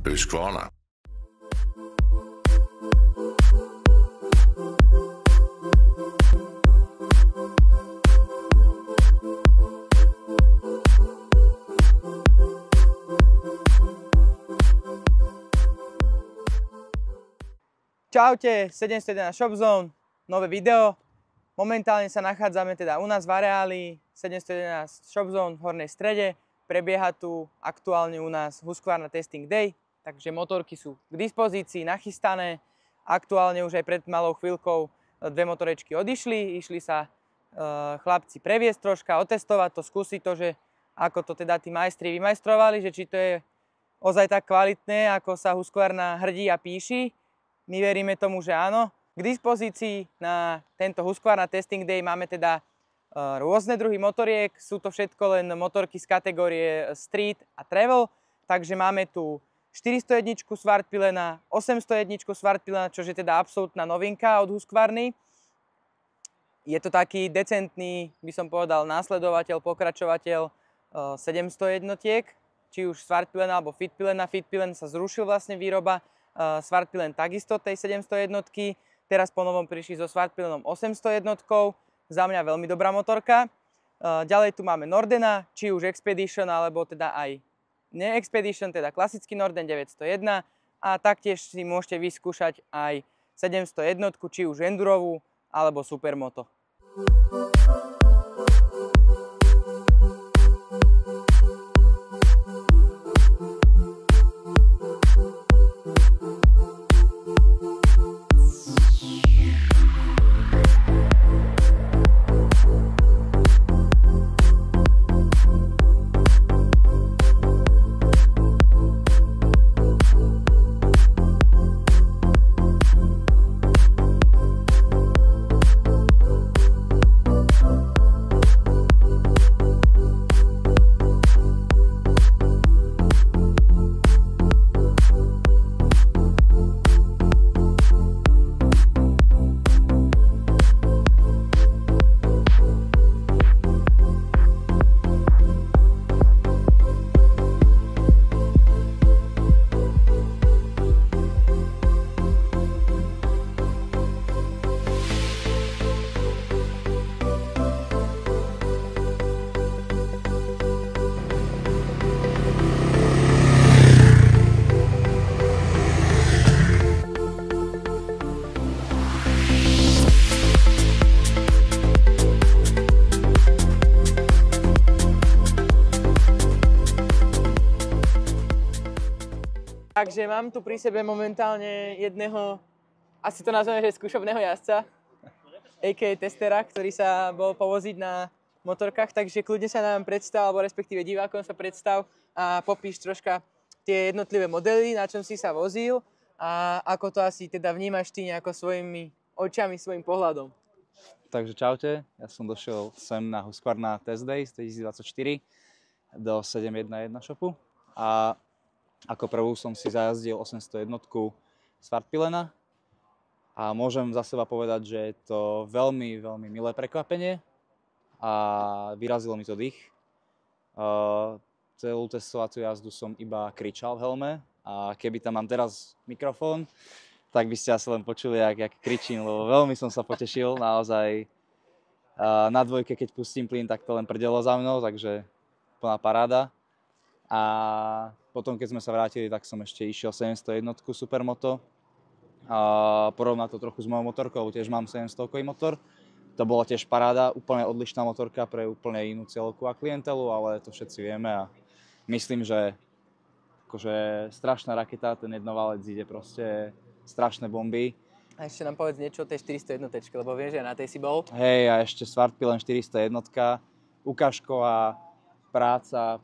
Husqvarna. Čaute, 711 Shopzone, nové video. Momentálne sa nachádzame teda u nás v areáli 711 Shopzone v Hornej Strede. Prebieha tu aktuálne u nás Husqvarna Testing Day, takže motorky sú k dispozícii, nachystané. Aktuálne už aj pred malou chvíľkou dve motorečky odišli. Išli sa chlapci previesť troška, otestovať to, skúsiť to, že ako to teda tí majstri vymajstrovali, že či to je ozaj tak kvalitné, ako sa Husqvarna hrdí a píši. My veríme tomu, že áno. K dispozícii na tento Husqvarna Testing Day máme teda rôzne druhy motoriek. Sú to všetko len motorky z kategórie Street a Travel. Takže máme tu 401 Svartpilena, 801 Svartpilena, čo je teda absolútna novinka od Husqvarny. Je to taký decentný, by som povedal, následovateľ, pokračovateľ 700 jednotiek. Či už Svartpilena alebo Fitpilena. Fitpilen sa zrušil vlastne výroba. Svartpilen takisto tej 700 jednotky. Teraz po novom prišli so Svartpilenom 800 jednotkou. Za mňa veľmi dobrá motorka. Ďalej tu máme Nordena, či už Expedition, alebo teda aj ne-Expedition, teda klasický Norden 901. A taktiež si môžete vyskúšať aj 700 jednotku, či už Endurovú, alebo Supermoto. Takže mám tu pri sebe momentálne jedného, asi to nazveme, že skúšobného jazdca, a.k.a. testera, ktorý sa bol povoziť na motorkách, takže kľudne sa nám predstav, alebo respektíve divákom sa predstav a popíš troška tie jednotlivé modely, na čom si sa vozil a ako to asi teda vnímaš ty nejako svojimi očami, svojim pohľadom. Takže čaute, ja som došiel sem na Husqvarna Test Day z 2024 do 711 shopu a ako prvú som si zajazdil 801 Svartpilena a môžem za seba povedať, že je to veľmi, veľmi milé prekvapenie a vyrazilo mi to dých. Celú testovaciu jazdu som iba kričal v helme a keby tam mám teraz mikrofón, tak by ste asi len počuli, jak kričím, lebo veľmi som sa potešil, naozaj. Na dvojke, keď pustím plyn, tak to len prdelo za mnou, takže plná paráda. A potom, keď sme sa vrátili, tak som ešte išiel 701 Supermoto. A porovnať to trochu s mojou motorkou, tiež mám 700-kový motor. To bola tiež paráda, úplne odlišná motorka pre úplne inú cieľovku a klientelu, ale to všetci vieme a myslím, že akože strašná raketa, ten jednoválec ide proste strašné bomby. A ešte nám povedz niečo o tej 401, lebo viem, že na tej si bol. Hej, a ešte Svartpilen 401, ukážková práca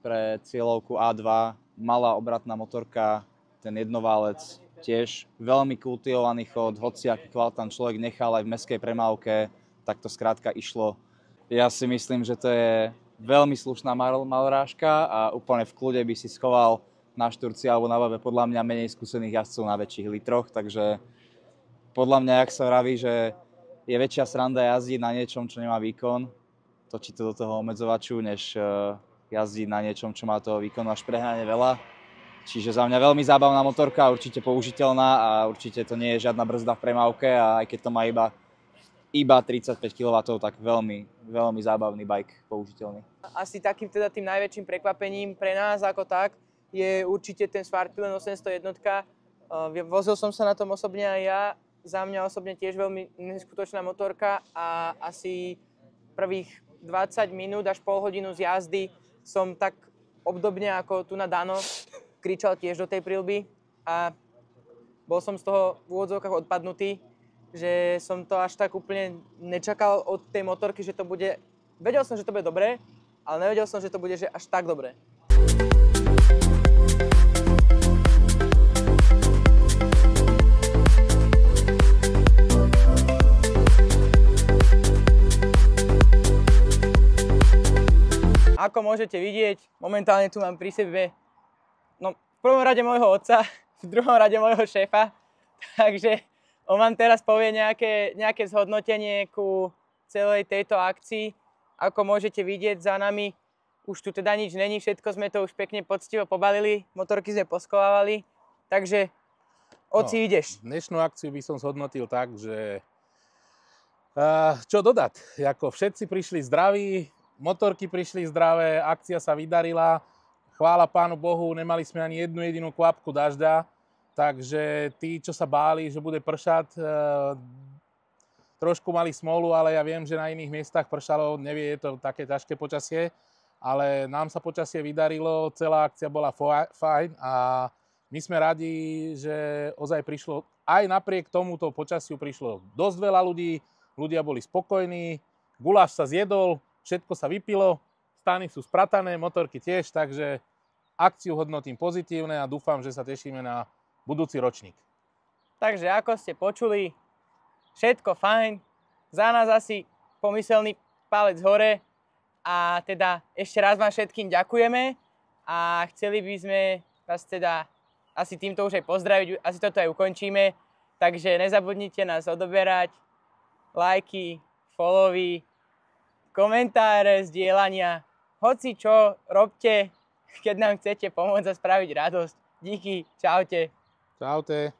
pre cieľovku A2, malá obratná motorka, ten jednoválec, tiež veľmi kultivovaný chod, hociaký kvalt tam človek nechal aj v mestskej premávke, tak to skrátka išlo. Ja si myslím, že to je veľmi slušná malorážka a úplne v kľude by si schoval na šturci alebo na babe podľa mňa menej skúsených jazdcov na väčších litroch, takže podľa mňa, jak sa vraví, že je väčšia sranda jazdiť na niečom, čo nemá výkon, točiť to do toho obmedzovaču, než jazdiť na niečom, čo má toho výkonu až prehnane veľa. Čiže za mňa veľmi zábavná motorka, určite použiteľná a určite to nie je žiadna brzda v premávke a aj keď to má iba 35 kW, tak veľmi, veľmi zábavný bike, použiteľný. Asi takým teda tým najväčším prekvapením pre nás ako tak je určite ten Svartpilen 801. Vozil som sa na tom osobne aj ja. Za mňa osobne tiež veľmi neskutočná motorka a asi prvých 20 minút až pol hodinu z jazdy som tak obdobne ako tu na Dano kričal tiež do tej prilby a bol som z toho v úvodzovkách odpadnutý, že som to až tak úplne nečakal od tej motorky, že to bude... Vedel som, že to bude dobré, ale nevedel som, že to bude že až tak dobré. Ako môžete vidieť, momentálne tu mám pri sebe v prvom rade môjho otca, v druhom rade môjho šéfa, takže on vám teraz povie nejaké zhodnotenie ku celej tejto akcii. Ako môžete vidieť za nami, už tu teda nič není, všetko sme to už pekne poctivo pobalili, motorky sme poskovávali, takže oci ideš. Dnešnú akciu by som zhodnotil tak, že čo dodať, ako všetci prišli zdraví, motorky prišli zdravé, akcia sa vydarila, chvála Pánu Bohu, nemali sme ani jednu jedinú kvapku dažďa, takže tí, čo sa báli, že bude pršať, trošku mali smolu, ale ja viem, že na iných miestach pršalo, nevie, je to také ťažké počasie, ale nám sa počasie vydarilo, celá akcia bola fajn a my sme radi, že ozaj prišlo, aj napriek tomuto počasiu prišlo dosť veľa ľudí, ľudia boli spokojní, guláš sa zjedol, všetko sa vypilo, stany sú spratané, motorky tiež, takže akciu hodnotím pozitívne a dúfam, že sa tešíme na budúci ročník. Takže ako ste počuli, všetko fajn, za nás asi pomyselný palec hore a teda ešte raz vám všetkým ďakujeme a chceli by sme vás teda asi týmto už aj pozdraviť, asi toto aj ukončíme, takže nezabudnite nás odoberať, lajky, followy, komentáre, zdieľania, hoci čo robte, keď nám chcete pomôcť a spraviť radosť. Díky, čaute. Čaute.